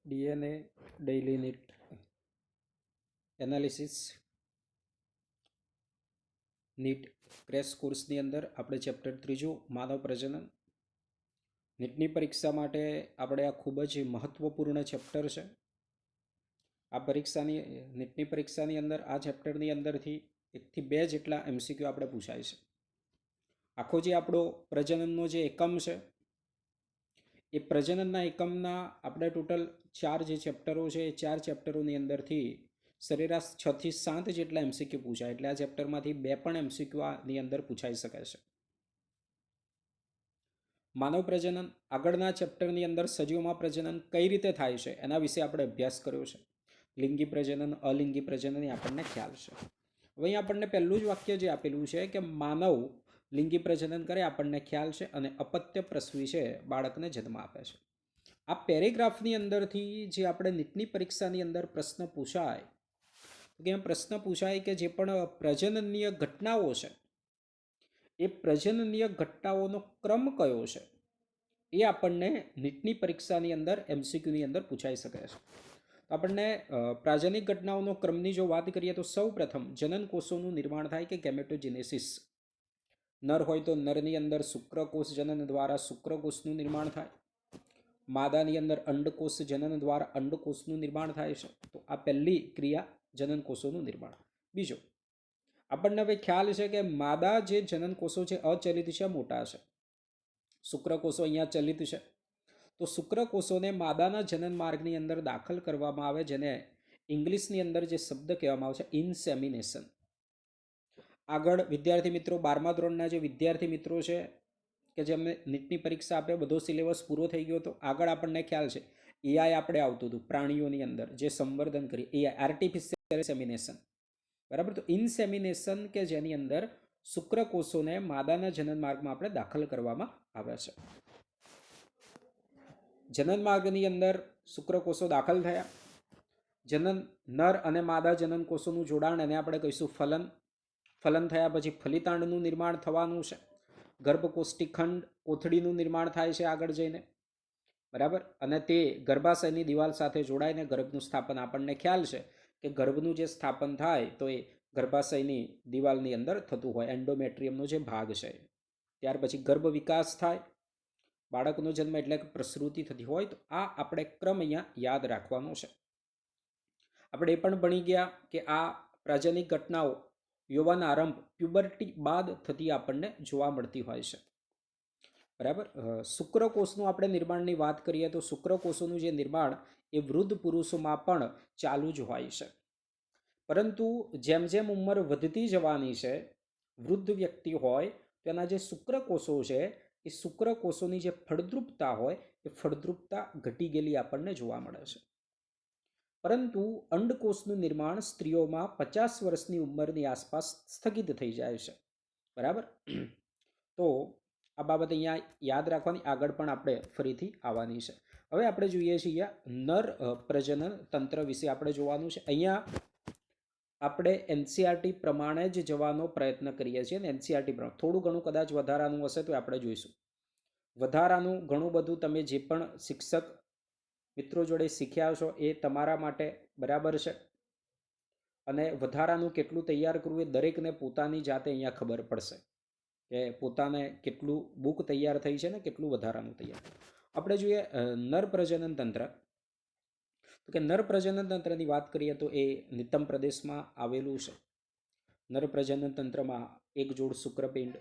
DNA daily NEET analysis NEET crash કોર્સની અંદર આપણે ચેપ્ટર 3 માનવ પ્રજનન નીટની પરીક્ષા માટે આપણે આ ખૂબ જ મહત્વપૂર્ણ ચેપ્ટર છે. આ નીટની પરીક્ષાની અંદર આ ચેપ્ટરની અંદરથી 1 થી 2 જેટલા MCQ આપણે પૂછાય છે. આખો જે આપણો પ્રજનનનો જે એકમ છે એ પ્રજનનના એકમના આપણે ટોટલ 4 જે ચેપ્ટરો છે એ 4 ચેપ્ટરોની અંદરથી સરેરાશ 6 થી 7 જેટલા MCQ પૂછાય. એટલે આ ચેપ્ટરમાંથી 2 પણ MCQ આની અંદર પૂછાઈ શકે છે. માનવ પ્રજનન આગળના ચેપ્ટરની અંદર સજીવોમાં પ્રજનન કઈ રીતે થાય છે એના વિશે આપણે અભ્યાસ કર્યો છે. લિંગી પ્રજનન, અલિંગી પ્રજનન એ આપણને ખ્યાલ છે. હવે અહીં આપણને પહેલું જ વાક્ય જે આપેલું છે કે માનવ લિંગી પ્રજનન કરે આપણને ખ્યાલ છે અને અપત્ય પ્રસવી છે, બાળકને જન્મ આપે છે. આ પેરેગ્રાફની અંદરથી જે આપણે નીટની પરીક્ષાની અંદર પ્રશ્ન પૂછાય કે પ્રશ્ન પૂછાય કે જે પણ પ્રજનનીય ઘટનાઓ છે એ પ્રજનનીય ઘટનાઓનો ક્રમ કયો છે એ આપણને નીટની પરીક્ષાની અંદર MCQની અંદર પૂછાઈ શકે છે. આપણને પ્રાજનિક ઘટનાઓનો ક્રમની જો વાત કરીએ તો સૌ પ્રથમ જનન કોષોનું નિર્માણ થાય કે ગેમેટોજેનેસિસ. નર હોય તો નરની અંદર શુક્રકોષ જનન દ્વારા શુક્રકોષનું નિર્માણ થાય. માદાની અંદર અંડકોષ જનન દ્વારા અંડકોષનું નિર્માણ થાય છે. તો આ પહેલી ક્રિયા જનન કોષોનું નિર્માણ. બીજો આપણને હવે ખ્યાલ છે કે માદા જે જનન કોષો છે અચલિત છે, મોટા છે. શુક્રકોષો અહીંયા ચલિત છે. તો શુક્રકોષોને માદાના જનન માર્ગની અંદર દાખલ કરવામાં આવે, જેને ઇંગ્લિશની અંદર જે શબ્દ કહેવામાં આવે છે ઇન્સેમિનેશન. આગળ વિદ્યાર્થી મિત્રો 12મા ધોરણના જે વિદ્યાર્થી મિત્રો છે કે જેમને નીટની પરીક્ષા આપે, બધો સિલેબસ પૂરો થઈ ગયો હતો. આગળ આપણને ખ્યાલ છે એઆઈ આપણે આવતું હતું પ્રાણીઓની અંદર જે સંવર્ધન કરી, એઆઈ આર્ટિફિશિયલ ઇન્સેમિનેશન. બરાબર. તો ઇન્સેમિનેશન કે જેની અંદર શુક્રકોષોને માદાના જનન માર્ગમાં આપણે દાખલ કરવામાં આવે છે. જનન માર્ગની અંદર શુક્રકોષો દાખલ થયા. જનન નર અને માદા જનન કોષોનું જોડાણ એને આપણે કહીશું ફલન. ફલન થયા પછી ફલિતાંડનું નિર્માણ થવાનું છે. ગર્ભકોષ્ઠી ખંડ કોથળીનું નિર્માણ થાય છે આગળ જઈને. બરાબર. અને તે ગર્ભાશયની દિવાલ સાથે જોડાઈને ગર્ભનું સ્થાપન, આપણને ખ્યાલ છે કે ગર્ભનું જે સ્થાપન થાય તો એ ગર્ભાશયની દિવાલની અંદર થતું હોય, એન્ડોમેટ્રિયમનો જે ભાગ છે. ત્યાર પછી ગર્ભ વિકાસ થાય, બાળકનો જન્મ એટલે કે પ્રસૃતિ થતી હોય. તો આ આપણે ક્રમ અહીંયા યાદ રાખવાનો છે. આપણે એ પણ ભણી ગયા કે આ પ્રાજનિક ઘટનાઓ યૌવન આરંભ પ્યુબર્ટી બાદ થતી આપણને જોવા મળતી હોય છે. બરાબર. શુક્રકોષનું આપણે નિર્માણની વાત કરીએ તો શુક્રકોષોનું જે નિર્માણ એ વૃદ્ધ પુરુષોમાં પણ ચાલુ જ હોય છે. પરંતુ જેમ જેમ ઉંમર વધતી જવાની છે, વૃદ્ધ વ્યક્તિ હોય તેના જે શુક્રકોષો છે એ શુક્રકોષોની જે ફળદ્રુપતા હોય એ ફળદ્રુપતા ઘટી ગયેલી આપણને જોવા મળે છે. પરંતુ અંડકોષનું નિર્માણ સ્ત્રીઓમાં 50 વર્ષની ઉંમરની આસપાસ સ્થગિત થઈ જાય છે. બરાબર. તો આ બાબત અહીંયા યાદ રાખવાની, આગળ પણ આપણે ફરીથી આવવાની છે. હવે આપણે જોઈએ છીએ નર પ્રજનન તંત્ર વિશે આપણે જોવાનું છે. અહીંયા આપણે NCERT પ્રમાણે જ જવાનો પ્રયત્ન કરીએ છીએ અને NCERT પ્રમાણે થોડું ઘણું કદાચ વધારાનું હશે તો આપણે જોઈશું. વધારાનું ઘણું બધું તમે જે પણ શિક્ષક મિત્રો જોડે શીખ્યા છો એ તમારા માટે બરાબર છે. અને વધારાનું કેટલું તૈયાર કરવું એ દરેકને પોતાની જાતે અહીંયા ખબર પડશે કે પોતાને કેટલું બુક તૈયાર થઈ છે ને કેટલું વધારાનું તૈયાર. આપણે જોઈએ નર પ્રજનન તંત્ર. તો કે નર પ્રજનન તંત્રની વાત કરીએ તો એ નિતંબ પ્રદેશમાં આવેલું છે. નર પ્રજનન તંત્રમાં એક જોડ શુક્રપિંડ,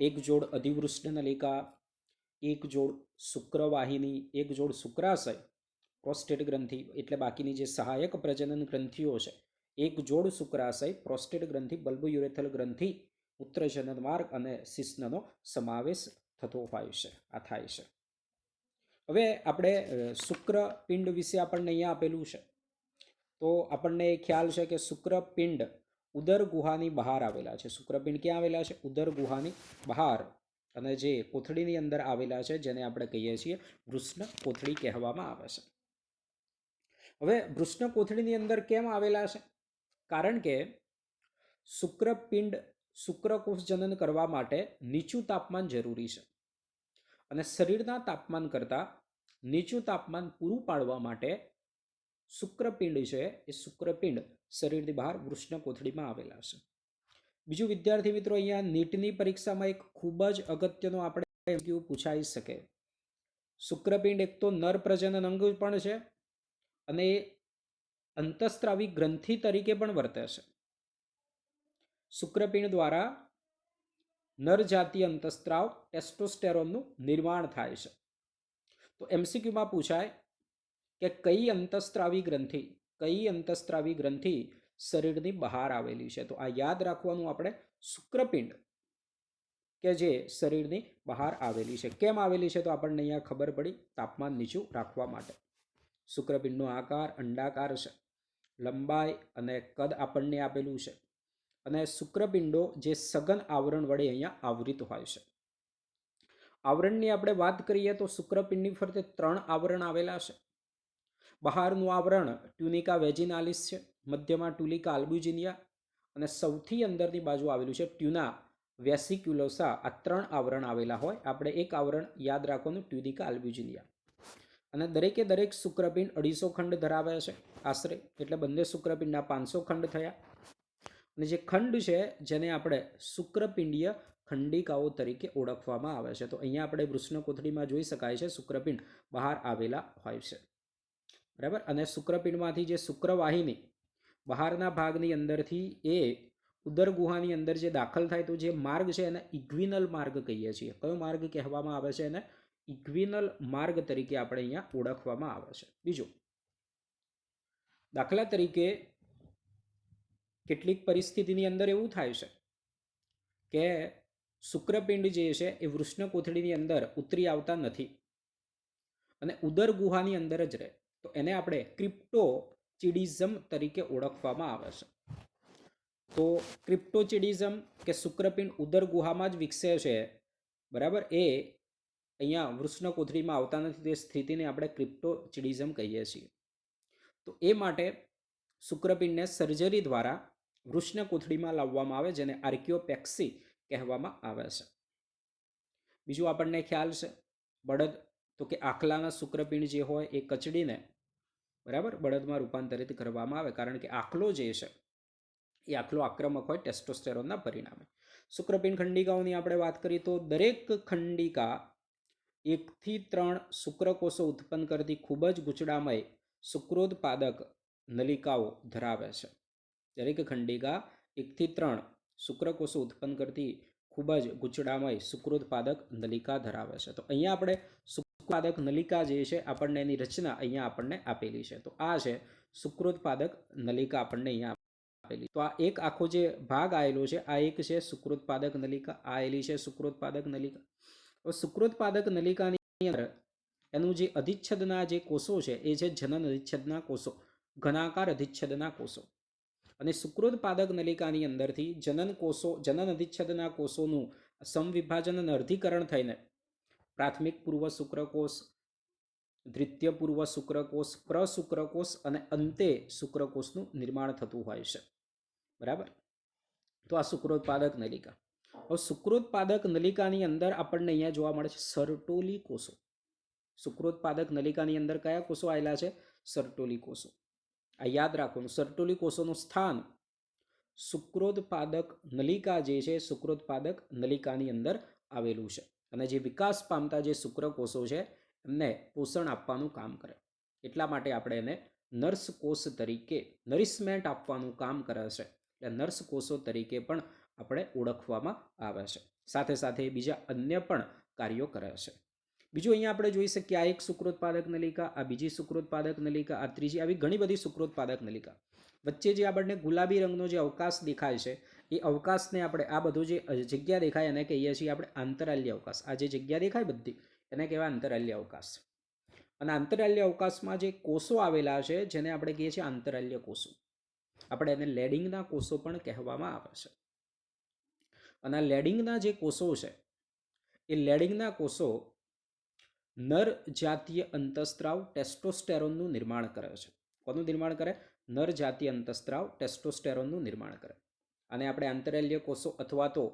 એક જોડ અધિવૃષ્ણ નલિકા, એક જોડ શુક્રવાહિની, એક જોડ શુક્રાશય, પ્રોસ્ટેટ ગ્રંથિ એટલે બાકીની જે સહાયક પ્રજનન ગ્રંથિઓ છે, એક જોડ શુક્રાશય, પ્રોસ્ટેટ ગ્રંથિ, બલ્બયુરેથલ ગ્રંથિ, મૂત્ર જનન માર્ગ અને શિશ્નનો સમાવેશ થતો હોય છે. આ થાય છે. હવે આપણે શુક્રપિંડ વિશે આપણને અહીંયા આપેલું છે. તો આપણને ખ્યાલ છે કે શુક્રપિંડ ઉદર ગુહાની બહાર આવેલા છે. શુક્રપિંડ ક્યાં આવેલા છે? ઉદર ગુહાની બહાર, અને જે કોથળીની અંદર આવેલા છે જેને આપણે કહીએ છીએ વૃષ્ણ કોથળી કહેવામાં આવે છે. હવે વૃષ્ણ કોથળીની અંદર કેમ આવેલા છે? કારણ કે શુક્રપિંડ શુક્રકોષ જનન કરવા માટે નીચું તાપમાન જરૂરી છે અને શરીરના તાપમાન કરતાં નીચું તાપમાન પૂરું પાડવા માટે શુક્રપિંડ છે એ શુક્રપિંડ શરીરની બહાર વૃષ્ણ કોથળીમાં આવેલા છે. બીજું વિદ્યાર્થી મિત્રો, અહીંયા નીટની પરીક્ષામાં એક ખૂબ જ અગત્યનો આપણે પૂછાઈ શકે. શુક્રપિંડ એક તો નર પ્રજનન અંગ પણ છે અને અંતઃસ્ત્રાવી ગ્રંથિ તરીકે પણ વર્તે છે. શુક્રપિંડ દ્વારા નર જાતીય અંતઃસ્ત્રાવ ટેસ્ટોસ્ટેરોનનું નિર્માણ થાય છે. તો એમસીક્યુમાં પૂછાય કે કઈ અંતઃસ્ત્રાવી ગ્રંથિ શરીરની બહાર આવેલી છે. તો આ યાદ રાખવાનું આપણે, શુક્રપિંડ કે જે શરીરની બહાર આવેલી છે. કેમ આવેલી છે? તો આપણને અહીંયા ખબર પડી, તાપમાન નીચું રાખવા માટે. શુક્રપિંડનો આકાર અંડાકાર છે, લંબાઈ અને કદ આપણને આપેલું છે અને શુક્રપિંડો જે સઘન આવરણ વડે અહીંયા આવૃત હોય છે. આવરણની આપણે વાત કરીએ તો શુક્રપિંડની ફરતે 3 આવરણ આવેલા છે. બહારનું આવરણ ટ્યુનિકા વેજિનાલિસ છે, મધ્યમાં ટ્યુલિકા આલ્બ્યુજિનિયા અને સૌથી અંદરની બાજુ આવેલું છે ટ્યુના વેસિક્યુલોસા. આ 3 આવરણ આવેલા હોય. આપણે એક આવરણ યાદ રાખવાનું, ટ્યુનિકા આલ્બ્યુજિનિયા. અને દરેકે દરેક શુક્રપિંડ 250 ખંડ ધરાવે છે આશરે, એટલે બંને શુક્રપિંડના 500 ખંડ થયા. અને જે ખંડ છે જેને આપણે શુક્રપિંડીય ખંડિકાઓ તરીકે ઓળખવામાં આવે છે. તો અહીંયા આપણે વૃષ્ણ કોથળીમાં જોઈ શકાય છે શુક્રપિંડ બહાર આવેલા હોય છે, બરાબર. અને શુક્રપિંડમાંથી જે શુક્રવાહિની બહારના ભાગની અંદરથી એ ઉદર ગુહાની અંદર જે દાખલ થાય, તો જે માર્ગ છે એને ઇગ્વિનલ માર્ગ કહીએ છીએ. કયો માર્ગ કહેવામાં આવે છે? એને ઇગ્વિનલ માર્ગ તરીકે આપણે અહીંયા ઓળખવામાં આવે છે. બીજું, દાખલા તરીકે કેટલીક પરિસ્થિતિની અંદર એવું થાય છે કે શુક્રપિંડ જે છે એ વૃષ્ણ કોથળીની અંદર ઉતરી આવતા નથી અને ઉદર ગુહાની અંદર જ રહે, તો એને આપણે ક્રિપ્ટોચિડિઝમ તરીકે ઓળખવામાં આવે છે. તો ક્રિપ્ટોચિડિઝમ કે શુક્રપિંડ ઉદર ગુહામાં જ વિકસે છે, બરાબર, એ અહીંયા વૃષ્ણ કોથળીમાં આવતા નથી. તે સ્થિતિને આપણે ક્રિપ્ટોચિડિઝમ કહીએ છીએ. તો એ માટે શુક્રપિંડને સર્જરી દ્વારા વૃષ્ણ કોથળીમાં લાવવામાં આવે, જેને આર્કિયોપેક્સી કહેવામાં આવે છે. બીજું આપણને ખ્યાલ છે, બળદ, તો કે આખલાના શુક્રપિંડ જે હોય એ કચડીને, બરાબર, બળદમાં રૂપાંતરિત કરવામાં આવે, કારણ કે આખલો જે છે એ આખલો આક્રમક હોય ટેસ્ટોસ્ટેરોનના પરિણામે. શુક્રપિંડ ખંડિકાઓની આપણે વાત કરીએ તો દરેક ખંડિકા 1 થી 3 શુક્રકોષો ઉત્પન્ન કરતી ખૂબ જ ગૂંચળામય શુક્રોત્પાદક નલિકાઓ ધરાવે છે. દરેક ખંડિકા 1 થી 3 શુક્રકોષો ઉત્પન્ન કરતી ખૂબ જ ગૂંચળામય શુક્રોત્પાદક નલિકા ધરાવે છે. તો અહીંયા આપણે શુક્રોત્પાદક નલિકા જે છે આપણને એની રચના અહીંયા આપણને આપેલી છે. તો આ છે શુક્રોત્પાદક નલિકા આપણને અહીંયા આપેલી. તો આ એક આખો જે ભાગ આવેલો છે, આ એક છે શુક્રોત્પાદક નલિકા, આ આવેલી છે શુક્રોત્પાદક નલિકા. તો શુક્રોત્પાદક નલિકાની અંદર એનું જે અધિચ્છદના જે કોષો છે એ છે જનન અધિચ્છદના કોષો, ઘનાકાર અધિચ્છદના કોષો. અને શુક્રોત્પાદક નલિકાની અંદરથી જનન અધિચ્છદના કોષોનું સમવિભાજન અને અર્ધીકરણ થઈને પ્રાથમિક પૂર્વ શુક્રકોષ, દ્વિતીય પૂર્વ શુક્રકોષ, પ્રશુક્રકોષ અને અંતે શુક્રકોષનું નિર્માણ થતું હોય છે, બરાબર. તો આ શુક્રોત્પાદક નલિકા. હવે શુક્રોત્પાદક નલિકાની અંદર આપણને અહીંયા જોવા મળે છે સર્ટોલી કોષો. શુક્રોત્પાદક નલિકાની અંદર કયા કોષો આવેલા છે? સર્ટોલી કોષો. આ યાદ રાખવાનું, સર્ટોલી કોષોનું સ્થાન શુક્રોત્પાદક નલિકા જે છે શુક્રોત્પાદક નલિકાની અંદર આવેલું છે. અને જે વિકાસ પામતા જે શુક્રકોષો છે એમને પોષણ આપવાનું કામ કરે, એટલા માટે આપણે એને નર્સ કોષ તરીકે નરિશમેન્ટ આપવાનું કામ કરે છે, એટલે નર્સ કોષો તરીકે પણ આપણે ઓળખવામાં આવે છે. સાથે સાથે બીજા અન્ય પણ કાર્યો કરે છે. બીજું અહીંયા આપણે જોઈ શકીએ, આ એક શુક્રોત્પાદક નલિકા, આ બીજી શુક્રોત્પાદક નલિકા, આ ત્રીજી, આવી ઘણી બધી શુક્રોત્પાદક નલિકા. વચ્ચે જે આપણને ગુલાબી રંગનો જે અવકાશ દેખાય છે એ અવકાશને આપણે, આ બધું જે જગ્યા દેખાય એને કહીએ છીએ આપણે આંતરાલ્ય અવકાશ. આ જે જગ્યા દેખાય બધી એને કહેવાય આંતરાલ્ય અવકાશ. અને આંતરાલ્ય અવકાશમાં જે કોષો આવેલા છે જેને આપણે કહીએ છીએ આંતરાલ્ય કોષો, આપણે એને લેડિંગના કોષો પણ કહેવામાં આવે છે. અને લેડિંગના જે કોષો છે એ લેડિંગના કોષો નર જાતીય અંતઃસ્ત્રાવ ટેસ્ટોસ્ટેરોનનું નિર્માણ કરે છે. કોનું નિર્માણ કરે? નર જાતીય અંતઃસ્ત્રાવ ટેસ્ટોસ્ટેરોનનું નિર્માણ કરે. અને આપણે આંતરાલ્ય કોષો અથવા તો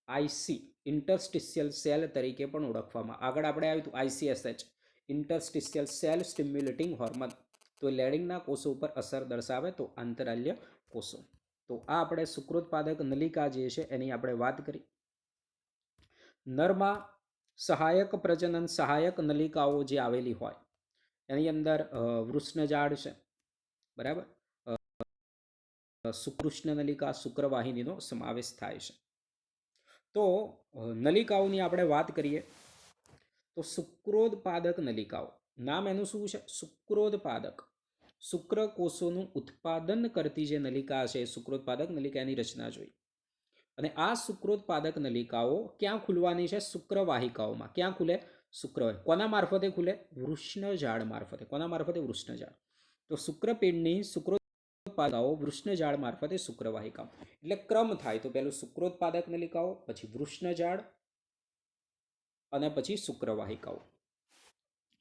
આઈસી ઇન્ટરસ્ટિશિયલ સેલ તરીકે પણ ઓળખવામાં. આગળ આપણે આવ્યું હતું ICSH, interstitial cell stimulating hormone, તો લેડિંગના કોષો ઉપર અસર દર્શાવે તો આંતરાલ્ય કોષો. તો આ આપણે શુક્રોત્પાદક નલિકા જે છે એની આપણે વાત કરી. નરમાં સહાયક પ્રજનન સહાયક નલિકાઓ જે આવેલી હોય એની અંદર વૃષ્ણજાળ છે, બરાબર, શુકૃષ્ણ નલિકા, શુક્રવાહિનીનો સમાવેશ થાય છે. તો નલિકાઓની આપણે વાત કરીએ તો શુક્રોત્પાદક નલિકાઓ, નામ એનું શું છે? શુક્રોત્પાદક. શુક્ર કોષોનું ઉત્પાદન કરતી જે નલિકા છે શુક્રોત્પાદક નલિકા, એની રચના જોઈ. અને આ શુક્રોત્પાદક નલિકાઓ ક્યાં ખુલવાની છે? શુક્રવાહિકાઓમાં. ક્યાં ખુલે? શુક્રવાહિકા. કોના મારફતે ખુલે? વૃષ્ણજાળ મારફતે. કોના મારફતે? વૃષ્ણજાળ. તો શુક્રપિંડની શુક્રોત્પાદકાઓ વૃષ્ણજાળ મારફતે શુક્રવાહિકાઓ. એટલે ક્રમ થાય તો પેલું શુક્રોત્પાદક નલિકાઓ, પછી વૃષ્ણજાળ અને પછી શુક્રવાહિકાઓ.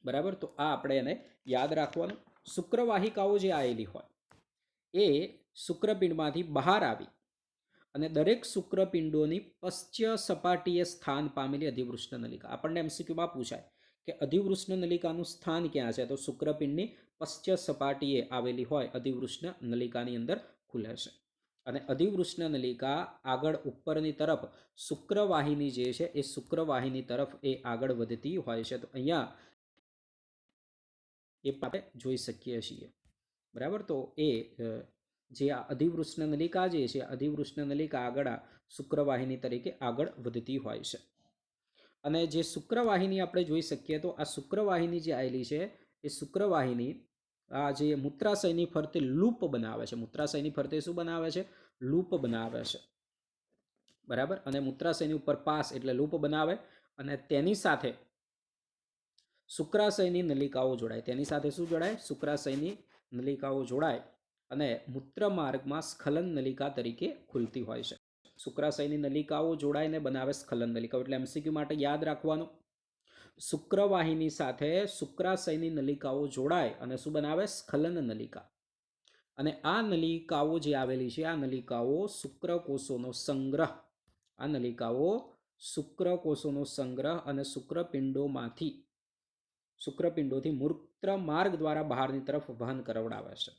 બરાબર, તો આ આપણે એને યાદ રાખવાનું. શુક્રવાહિકાઓ જે આવેલી હોય એ શુક્રપિંડમાંથી બહાર આવી અને દરેક શુક્રપિંડોની પશ્ચ સપાટીએ સ્થાન પામેલી અધિવૃષ્ણ નલિકા. આપણને એમસીક્યુમાં પૂછાય કે અધિવૃષ્ણ નલિકાનું સ્થાન ક્યાં છે? તો શુક્રપિંડની પશ્ચ સપાટીએ આવેલી હોય અધિવૃષ્ણ નલિકાની અંદર ખુલે છે. અને અધિવૃષ્ણ નલિકા આગળ ઉપરની તરફ શુક્રવાહિની જે છે એ શુક્રવાહિની તરફ એ આગળ વધતી હોય છે. તો અહીંયા એ આપણે જોઈ શકીએ છીએ. બરાબર, તો એ જે આ અધિવૃષ્ણ નલિકા જે છે અધિવૃષ્ણ નલિકા આગળ શુક્રવાહિની તરીકે આગળ વધતી હોય છે. અને જે શુક્રવાહિની આપણે જોઈ શકીએ તો આ શુક્રવાહિની જે આવેલી છે એ શુક્રવાહિની આ જે મૂત્રાશયની ફરતે લૂપ બનાવે છે. મૂત્રાશયની ફરતે શું બનાવે છે? લૂપ બનાવે છે. બરાબર, અને મૂત્રાશયની ઉપર પાસ એટલે લૂપ બનાવે અને તેની સાથે શુક્રાશયની નલિકાઓ જોડાય. તેની સાથે શું જોડાય? શુક્રાશયની નલિકાઓ જોડાય અને મૂત્રમાર્ગમાં સ્ખલન નલિકા તરીકે ખુલતી હોય છે. શુક્રાશયની નલિકાઓ જોડાઈને બનાવે સ્ખલન નલિકાઓ. એટલે એમસીક્યુ માટે યાદ રાખવાનું, શુક્રવાહિની સાથે શુક્રાશયની નલિકાઓ જોડાય અને શું બનાવે? સ્ખલન નલિકા. અને આ નલિકાઓ જે આવેલી છે આ નલિકાઓ શુક્રકોષોનો સંગ્રહ, આ નલિકાઓ શુક્રકોષોનો સંગ્રહ અને શુક્રપિંડોથી મૂત્રમાર્ગ દ્વારા બહારની તરફ વહન કરાવડાવે છે.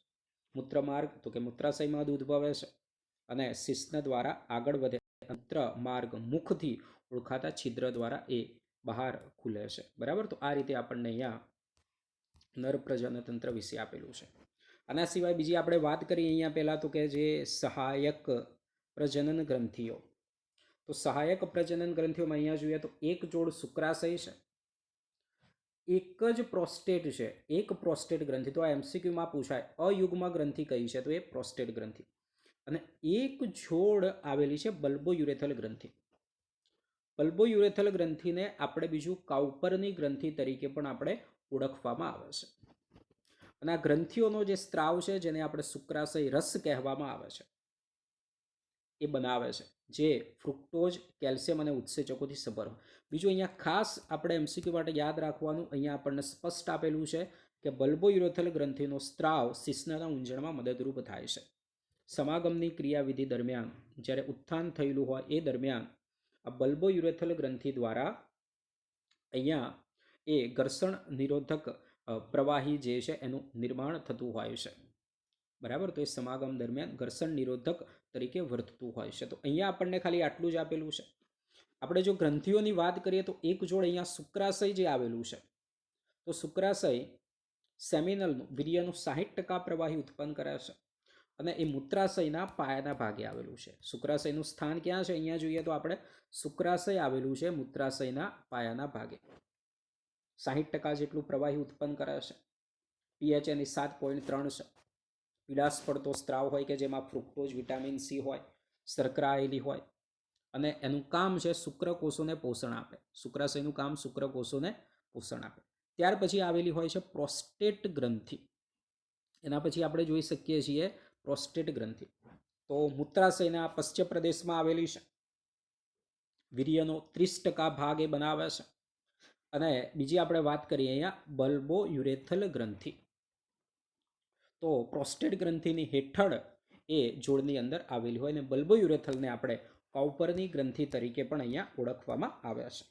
મૂત્રમાર્ગ તો કે મૂત્રાશયમાં ઉદ્ભવે છે અને શિશ્ન દ્વારા આગળ વધે. મૂત્રમાર્ગ મુખથી ઓળખાતા છિદ્ર દ્વારા એ બહાર ખુલે છે. બરાબર, તો આ રીતે આપણને અહીંયા નર પ્રજનન તંત્ર વિશે આપેલું છે. આના સિવાય બીજી આપણે વાત કરીએ અહીંયા પહેલાં તો કે જે સહાયક પ્રજનન ગ્રંથિઓ. તો સહાયક પ્રજનન ગ્રંથિઓમાં અહીંયા જોઈએ તો એક જોડ શુક્રાશય છે, એક જ પ્રોસ્ટેટ છે, એક પ્રોસ્ટેટ ગ્રંથિ. તો આ એમસીક્યુમાં પૂછાય અયુગ્મ ગ્રંથિ કઈ છે? તો એ પ્રોસ્ટેટ ગ્રંથિ. અને એક જોડ આવેલી છે બલ્બોયુરેથલ ગ્રંથિ. બલ્બોયુરેથલ ગ્રંથિને આપણે બીજું કાઉપરની ગ્રંથિ તરીકે પણ આપણે ઓળખવામાં આવે છે. અને આ ગ્રંથિઓનો જે સ્ત્રાવ છે જેને આપણે શુક્રાશય રસ કહેવામાં આવે છે એ બનાવે છે, જે ફ્રુક્ટોઝ, કેલ્શિયમ અને ઉત્સેચકોથી સભર હોય. બીજું અહીંયા ખાસ આપણે એમસીક્યુ માટે યાદ રાખવાનું, અહીંયા આપણને સ્પષ્ટ આપેલું છે કે બલ્બોયુરેથલ ગ્રંથિનો સ્ત્રાવ શિશ્નના ઊંજણમાં મદદરૂપ થાય છે. સમાગમની ક્રિયાવિધિ દરમિયાન જ્યારે ઉત્થાન થયેલું હોય એ દરમિયાન આ બલ્બોયુરેથલ ગ્રંથિ દ્વારા અહીંયા એ ઘર્ષણ નિરોધક પ્રવાહી જે છે એનું નિર્માણ થતું હોય છે. બરાબર, તો એ સમાગમ દરમિયાન ઘર્ષણ નિરોધક તરીકે વર્તતું હોય છે. તો અહીંયા આપણને ખાલી આટલું જ આપેલું છે. આપણે જો ગ્રંથિઓની વાત કરીએ તો એક જોડ અહીંયા શુક્રાશય જે આવેલું છે, તો શુક્રાશય સેમિનલનું વીર્યનું 60% પ્રવાહી ઉત્પન્ન કરે છે અને એ મૂત્રાશયના પાયાના ભાગે આવેલું છે. શુક્રાશયનું સ્થાન ક્યાં છે? અહીંયા જોઈએ તો આપણે શુક્રાશય આવેલું છે મૂત્રાશયના પાયાના ભાગે. 60% જેટલું પ્રવાહી ઉત્પન્ન કરે છે. પીએચ એની 7.3 છે. પીડાશ પડતો સ્ત્રાવ હોય કે જેમાં ફ્રુક્ટોઝ, વિટામિન સી હોય, શર્કરા આવેલી હોય અને એનું કામ છે શુક્રકોષોને પોષણ આપે. શુક્રાશયનું કામ શુક્રકોષોને પોષણ આપે. ત્યાર પછી આવેલી હોય છે પ્રોસ્ટેટ ગ્રંથિ. એના પછી આપણે જોઈ શકીએ છીએ પ્રોસ્ટેટ ગ્રંથિ. તો મૂત્રાશયના પશ્ચ પ્રદેશમાં આવેલી છે. વીર્યનો 30% ભાગ એ બનાવે છે. અને બીજી આપણે વાત કરીએ અહીંયા બલ્બોયુરેથલ ગ્રંથિ. તો પ્રોસ્ટેટ ગ્રંથિની હેઠળ એ જોડની અંદર આવેલી હોય અને બલ્બોયુરેથલને આપણે કાઉપરની ગ્રંથિ તરીકે પણ અહીંયા ઓળખવામાં આવે છે.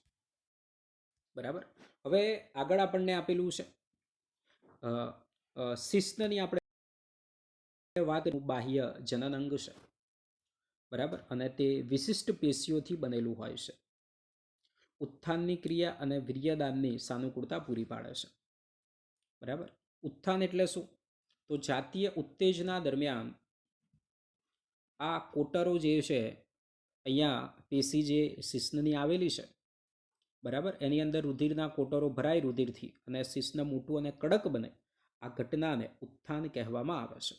બરાબર. હવે આગળ આપણને આપેલું છે શિસ્નની આપણે વાત બાહ્ય જનન અંગ છે, બરાબર, અને તે વિશિષ્ટ પેશીઓથી બનેલું હોય છે. ઉત્થાનની ક્રિયા અને વીર્યદાનની સાનુકૂળતા પૂરી પાડે છે. બરાબર. ઉત્થાન એટલે શું? તો જાતીય ઉત્તેજના દરમિયાન આ કોટરો જે છે, અહીંયા પેશી જે શિશ્નની આવેલી છે, બરાબર, એની અંદર રુધિરના કોટરો ભરાય રુધિરથી અને શિશ્ન મોટું અને કડક બને, આ ઘટનાને ઉત્થાન કહેવામાં આવે છે.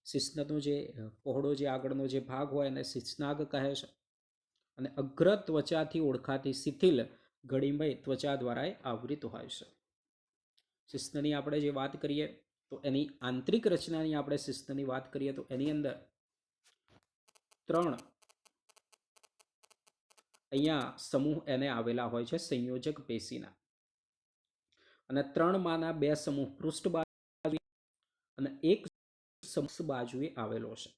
શિશ્નનો જે પહોળો જે આગળનો જે ભાગ હોય એને શિશ્નાગ કહે છે. અને અગ્ર ત્વચાથી ઓળખાતી શિથિલ ગળીમય ત્વચા દ્વારા આવૃત હોય છે. શિશ્નની આપણે જે વાત કરીએ તો એની આંતરિક રચનાની આપણે શિશ્નની વાત કરીએ તો એની અંદર 3 અહીંયા સમૂહ એને આવેલા હોય છે સંયોજક પેશીના, અને 3 માંના 2 સમૂહ પૃષ્ઠ બાજુ અને 1 સમૂહ બાજુએ આવેલો છે.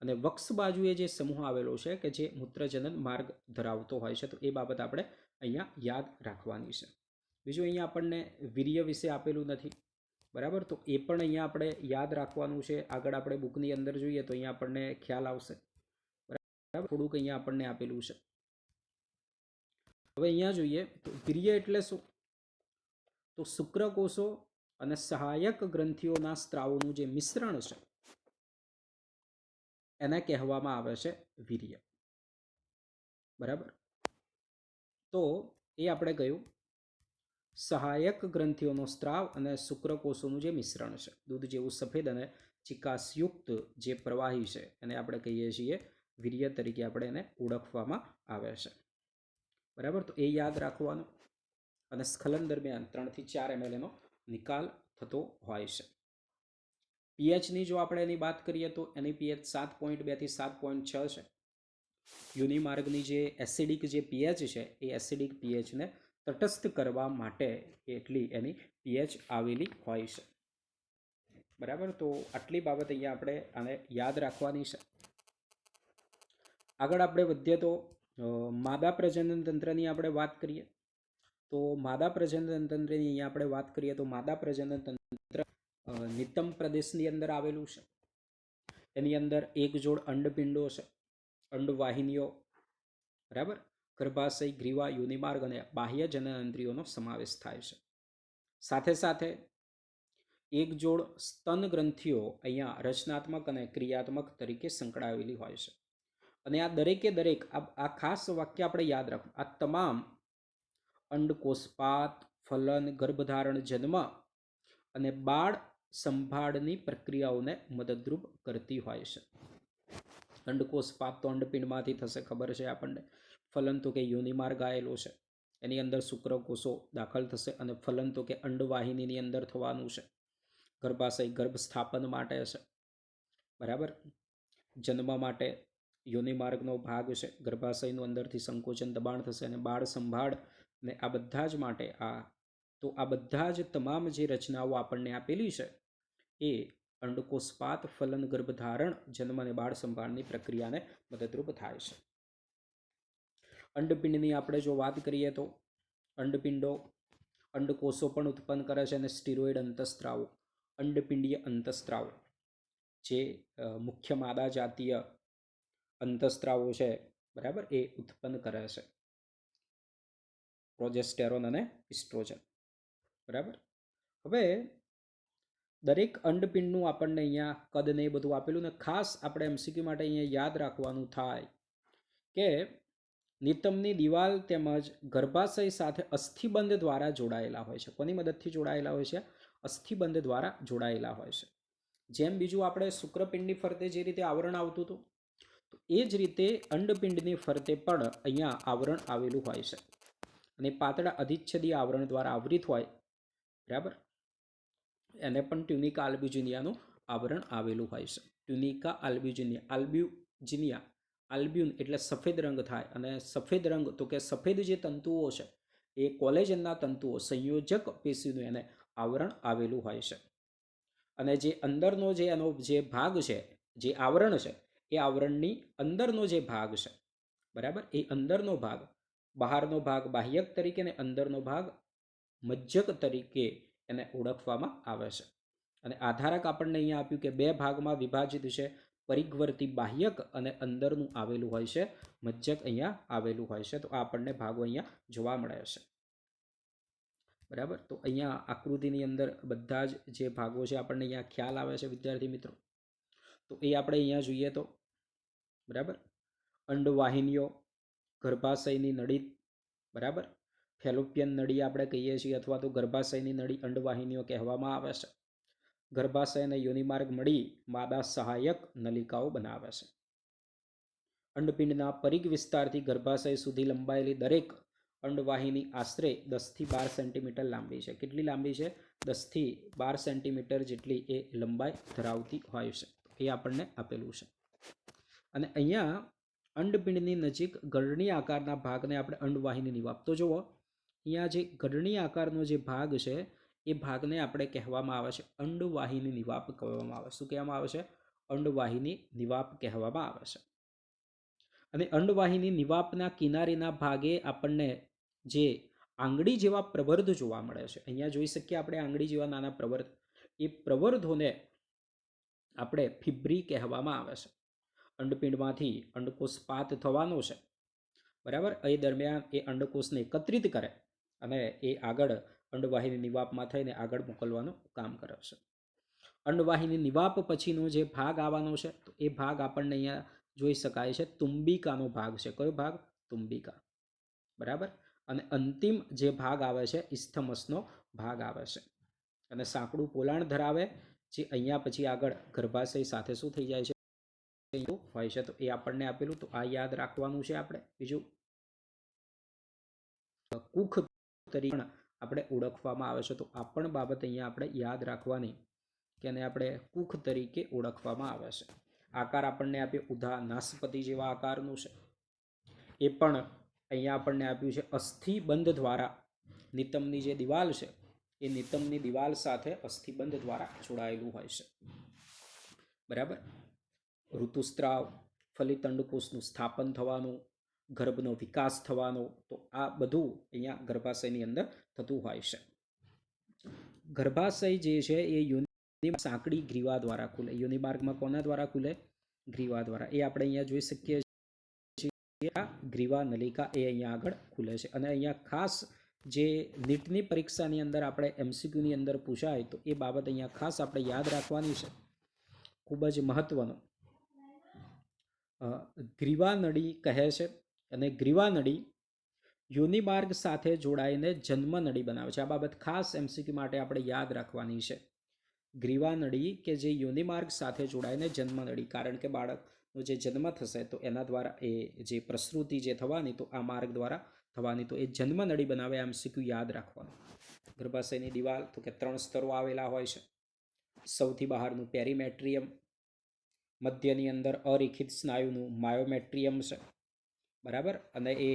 અને વક્ષ બાજુએ જે સમૂહ આવેલો છે કે જે મૂત્રજનન માર્ગ ધરાવતો હોય છે, તો એ બાબત આપણે અહીંયા યાદ રાખવાની છે. બીજું અહીંયા આપણને વીર્ય વિશે આપેલું નથી, બરાબર, તો એ પણ અહીંયા આપણે યાદ રાખવાનું છે. આગળ આપણે બુકની અંદર જોઈએ તો અહીંયા આપણને ખ્યાલ આવશે, બરાબર. થોડુંક અહીંયા આપણને આપેલું છે. હવે અહીંયા જોઈએ તો વીર્ય એટલે શું? તો શુક્રકોષો અને સહાયક ગ્રંથિઓના સ્ત્રાવોનું જે મિશ્રણ છે એને કહેવામાં આવે છે વીર્ય, બરાબર. તો એ આપણે કહ્યું સહાયક ગ્રંથિઓનો સ્ત્રાવ અને શુક્રકોષોનું જે મિશ્રણ છે, દૂધ જેવું સફેદ અને ચિકાસયુક્ત જે પ્રવાહી છે એને આપણે કહીએ છીએ વીર્ય તરીકે આપણે એને ઓળખવામાં આવે છે, બરાબર. તો એ યાદ રાખવાનું. અને સ્ખલન દરમિયાન 3 થી 4 ml એનો નિકાલ થતો હોય છે. પીએચની જો આપણે એની વાત કરીએ તો એની પીએચ 7.2 થી 7.6 છે. યોનિ માર્ગની જે એસિડિક જે પીએચ છે એ એસિડિક પીએચને તટસ્થ કરવા માટે એટલી એની પીએચ આવેલી હોય છે, બરાબર. તો આટલી બાબત અહીંયા આપણે આને યાદ રાખવાની છે. આગળ આપણે વધીએ તો માદા પ્રજનન તંત્રની આપણે વાત કરીએ તો માદા પ્રજનન તંત્રની અહીંયા આપણે વાત કરીએ તો માદા પ્રજનન તંત્ર નિતંબ પ્રદેશની અંદર આવેલું છે. એની અંદર એક જોડ અંડપિંડો છે, અંડવાહિનીઓ, બરાબર, ગર્ભાશય, ગ્રીવા, યોનિમાર્ગ અને બાહ્ય જનનેન્દ્રિયોનો સમાવેશ થાય છે. સાથે સાથે એક જોડ સ્તન ગ્રંથિઓ અહીંયા રચનાત્મક અને ક્રિયાત્મક તરીકે સંકળાયેલી હોય છે. અને આ દરેકે દરેક આ ખાસ વાક્ય આપણે યાદ રાખવું, આ તમામ અંડકોષપાત, ફલન, ગર્ભધારણ, જન્મ અને બાળ સંભાળની પ્રક્રિયાઓને મદદરૂપ કરતી હોય છે. અંડકોષપાત તો અંડપિંડમાંથી થશે, ખબર છે આપણને. ફલન તો કે યોનિમાર્ગ આવેલો છે, એની અંદર શુક્રકોષો દાખલ થશે, અને ફલન તો કે અંડવાહિનીની અંદર થવાનું છે. ગર્ભાશય ગર્ભ સ્થાપન માટે છે, બરાબર. જન્મ માટે યોનિમાર્ગનો ભાગ છે, ગર્ભાશયનું અંદરથી સંકોચન દબાણ થશે અને બાળ સંભાળ ને આ બધા જ માટે તો આ બધા જ તમામ જે રચનાઓ આપણને આપેલી છે એ અંડકોષપાત, ફલન, ગર્ભધારણ, જન્મ અને બાળ સંભાળની પ્રક્રિયાને મદદરૂપ થાય છે. અંડપિંડની આપણે જો વાત કરીએ તો અંડપિંડો અંડકોષો પણ ઉત્પન્ન કરે છે અને સ્ટીરોઇડ અંતઃસ્ત્રાવો, અંડપિંડીય અંતઃસ્ત્રાવો જે મુખ્ય માદા જાતીય અંતઃસ્ત્રાવો છે, બરાબર, એ ઉત્પન્ન કરે છે પ્રોજેસ્ટેરોન અને ઇસ્ટ્રોજન, બરાબર. હવે દરેક અંડપિંડનું આપણને અહીંયા કદ ને એ બધું આપેલું, ને ખાસ આપણે એમસીક્યુ માટે અહીંયા યાદ રાખવાનું થાય કે નિતંબની દિવાલ તેમજ ગર્ભાશય સાથે અસ્થિબંધ દ્વારા જોડાયેલા હોય છે. કોની મદદથી જોડાયેલા હોય છે? અસ્થિબંધ દ્વારા જોડાયેલા હોય છે. જેમ બીજું આપણે શુક્રપિંડની ફરતે જે રીતે આવરણ આવતું હતું, તો એ જ રીતે અંડપિંડની ફરતે પણ અહીંયા આવરણ આવેલું હોય છે, અને પાતળા અધિચ્છદીય આવરણ દ્વારા આવૃત હોય, બરાબર. એને પણ ટ્યુનિકા આલ્બ્યુજિનિયાનું આવરણ આવેલું હોય છે. ટ્યુનિકા આલ્બ્યુજિનિયા, આલ્બ્યુન એટલે સફેદ રંગ થાય, અને સફેદ રંગ તો કે સફેદ જે તંતુઓ છે એ કોલેજનના તંતુઓ સંયોજક પેશીનું એને આવરણ આવેલું હોય છે. અને જે અંદરનો જે એનો જે ભાગ છે, જે આવરણ છે, એ આવરણની અંદરનો જે ભાગ છે, બરાબર, એ અંદરનો ભાગ બહારનો ભાગ બાહ્યક તરીકે અને અંદરનો ભાગ મજ્જક તરીકે એને ઓળખવામાં આવે છે. અને આધારક આપણને અહીંયા આપ્યું કે 2 ભાગમાં વિભાજિત છે. પરિઘવર્તી બાહ્યક અને અંદરનું આવેલું હોય છે મજ્જક અહીંયા આવેલું હોય છે. તો આ આપણને ભાગો અહીંયા જોવા મળે છે. બરાબર. તો અહીંયા આકૃતિની અંદર બધા જ જે ભાગો છે આપણને અહીંયા ખ્યાલ આવે છે વિદ્યાર્થી મિત્રો. તો એ આપણે અહીંયા જોઈએ તો બરાબર, અંડવાહિનીઓ, ગર્ભાશયની નળી, બરાબર, ફેલોપિયન નળી આપણે કહીએ છીએ અથવા તો ગર્ભાશયની નળી અંડવાહિનીઓ કહેવામાં આવે છે. ગર્ભાશય અને યોનિમાર્ગ મળી માદા સહાયક નલિકાઓ બનાવે છે. અંડપિંડના પરિઘ વિસ્તારથી ગર્ભાશય સુધી લંબાયેલી દરેક અંડવાહિની આશરે 10 થી 12 સેન્ટીમીટર લાંબી છે. કેટલી લાંબી છે? 10 થી 12 સેન્ટીમીટર જેટલી એ લંબાઈ ધરાવતી હોય છે. એ આપણને આપેલું છે. અને અહીંયા અંડપિંડની નજીક ગળણી આકારના ભાગને આપણે અંડવાહિની નિવાપ. તો જુઓ, અહીંયા જે ગળણી આકારનો જે ભાગ છે એ ભાગને આપણે કહેવામાં આવે છે અંડવાહિની નિવાપ કહેવામાં આવે. શું કહેવામાં આવે છે? અંડવાહિની નિવાપ કહેવામાં આવે છે. અને અંડવાહિની નિવાપના કિનારીના ભાગે આપણને જે આંગળી જેવા પ્રવર્ધ જોવા મળે છે. અહીંયા જોઈ શકીએ આપણે આંગળી જેવા નાના પ્રવર્ધ. એ પ્રવર્ધોને આપણે ફિબ્રી કહેવામાં આવે છે. અંડપિંડમાંથી અંડકોષ પાત થવાનો છે, બરાબર. એ દરમિયાન એ અંડકોષને એકત્રિત કરે અને એ આગળ અંડવાહિની નિવાપમાં થઈને આગળ મોકલવાનું કામ કરે છે. અંડવાહિની નિવાપ પછીનો જે ભાગ આવવાનો છે તો એ ભાગ આપણને અહીંયા જોઈ શકાય છે તુંબિકાનો ભાગ છે. કયો ભાગ? તુંબિકા, બરાબર. અને અંતિમ જે ભાગ આવે છે ઇસ્થમસનો ભાગ આવે છે અને સાંકડું પોલાણ ધરાવે, જે અહીંયા પછી આગળ ગર્ભાશય સાથે શું થઈ જાય છે હોય છે. તો એ આપણને આપેલું, તો આ યાદ રાખવાનું છે આપણે. બીજું, કુખ તરીકે આપણે ઓળખવામાં આવે છે. તો આ પણ બાબત અહીંયા આપણે યાદ રાખવાની કે એને આપણે કુખ તરીકે ઓળખવામાં આવે છે. આકાર આપણને આપ્યો ઉધા નાસપતિ જેવા આકારનું છે. એ પણ અહીંયા આપણને આપ્યું છે અસ્થિબંધ દ્વારા. નિતંબની જે દિવાલ છે એ નિતંબની દિવાલ સાથે અસ્થિબંધ દ્વારા જોડાયેલું હોય છે, બરાબર. ઋતુસ્ત્રાવ, ફલિત અંડકોષનું સ્થાપન થવાનું, ગર્ભનો વિકાસ થવાનો, તો આ બધું અહીંયા ગર્ભાશયની અંદર થતું હોય છે. ગર્ભાશય જે છે એ યોનિ સાંકડી ગ્રીવા દ્વારા ખુલે. યોનિમાર્ગમાં કોના દ્વારા ખુલે? ગ્રીવા દ્વારા. એ આપણે અહીંયા જોઈ શકીએ છીએ. ગ્રીવા નલિકા એ અહીંયા આગળ ખુલે છે. અને અહીંયા ખાસ જે નીટની પરીક્ષાની અંદર આપણે MCQની અંદર પૂછાય તો એ બાબત અહીંયા ખાસ આપણે યાદ રાખવાની છે, ખૂબ જ મહત્વનો. ગ્રીવા નળી કહે છે અને ગ્રીવા નળી યોનિમાર્ગ સાથે જોડાઈને જન્મ નળી બનાવે છે. આ બાબત ખાસ MCQ માટે આપણે યાદ રાખવાની છે. ગ્રીવા નળી કે જે યોનિમાર્ગ સાથે જોડાઈને જન્મ નળી, કારણ કે બાળકનો જે જન્મ થશે તો એના દ્વારા એ જે પ્રસૃતિ જે થવાની તો આ માર્ગ દ્વારા થવાની, તો એ જન્મ નળી બનાવે. MCQ યાદ રાખવાનું. ગર્ભાશયની દિવાલ તો કે 3 સ્તરો આવેલા હોય છે. સૌથી બહારનું પેરીમેટ્રિયમ, મધ્યની અંદર અરેખિત સ્નાયુનું માયોમેટ્રિયમ છે, બરાબર. અને એ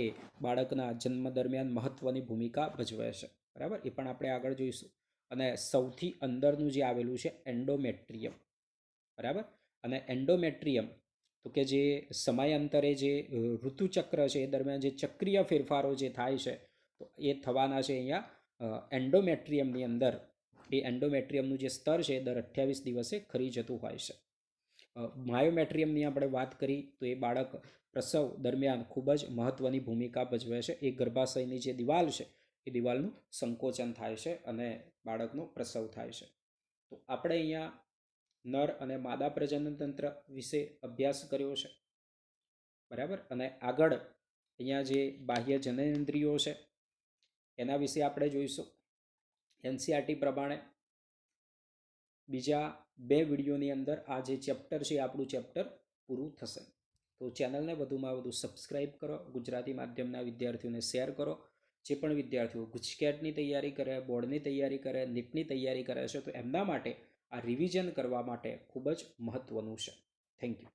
બાળકના જન્મ દરમિયાન મહત્વની ભૂમિકા ભજવે છે, બરાબર. એ પણ આપણે આગળ જોઈશું. અને સૌથી અંદરનું જે આવેલું છે એન્ડોમેટ્રિયમ, બરાબર. અને એન્ડોમેટ્રિયમ તો કે જે સમયાંતરે જે ઋતુચક્ર છે એ દરમિયાન જે ચક્રીય ફેરફારો જે થાય છે તો એ થવાના છે અહીંયા એન્ડોમેટ્રિયમની અંદર. એ એન્ડોમેટ્રિયમનું જે સ્તર છે દર 28 દિવસે ખરી જતું હોય છે. માયોમેટ્રિયમની આપણે વાત કરી તો એ બાળક પ્રસવ દરમિયાન ખૂબ જ મહત્વની ભૂમિકા ભજવે છે. એ ગર્ભાશયની જે દિવાલ છે એ દિવાલનું સંકોચન થાય છે અને બાળકનો પ્રસવ થાય છે. તો આપણે અહીંયા નર અને માદા પ્રજનન તંત્ર વિશે અભ્યાસ કર્યો છે, બરાબર. અને આગળ અહીંયા જે બાહ્ય જનનેન્દ્રિયો છે એના વિશે આપણે જોઈશું. NCERT પ્રમાણે બીજા 2 વિડીયોની અંદર આ જે ચેપ્ટર છે આપણું ચેપ્ટર પૂરું થશે. તો ચેનલને વધુમાં વધુ સબસ્ક્રાઈબ કરો, ગુજરાતી માધ્યમના વિદ્યાર્થીઓને શેર કરો. જે પણ વિદ્યાર્થીઓ ગુજકેટની તૈયારી કરે, બોર્ડની તૈયારી કરે, નીટની તૈયારી કરે છે તો એમના માટે આ રિવિઝન કરવા માટે ખૂબ જ મહત્વનું છે. Thank you.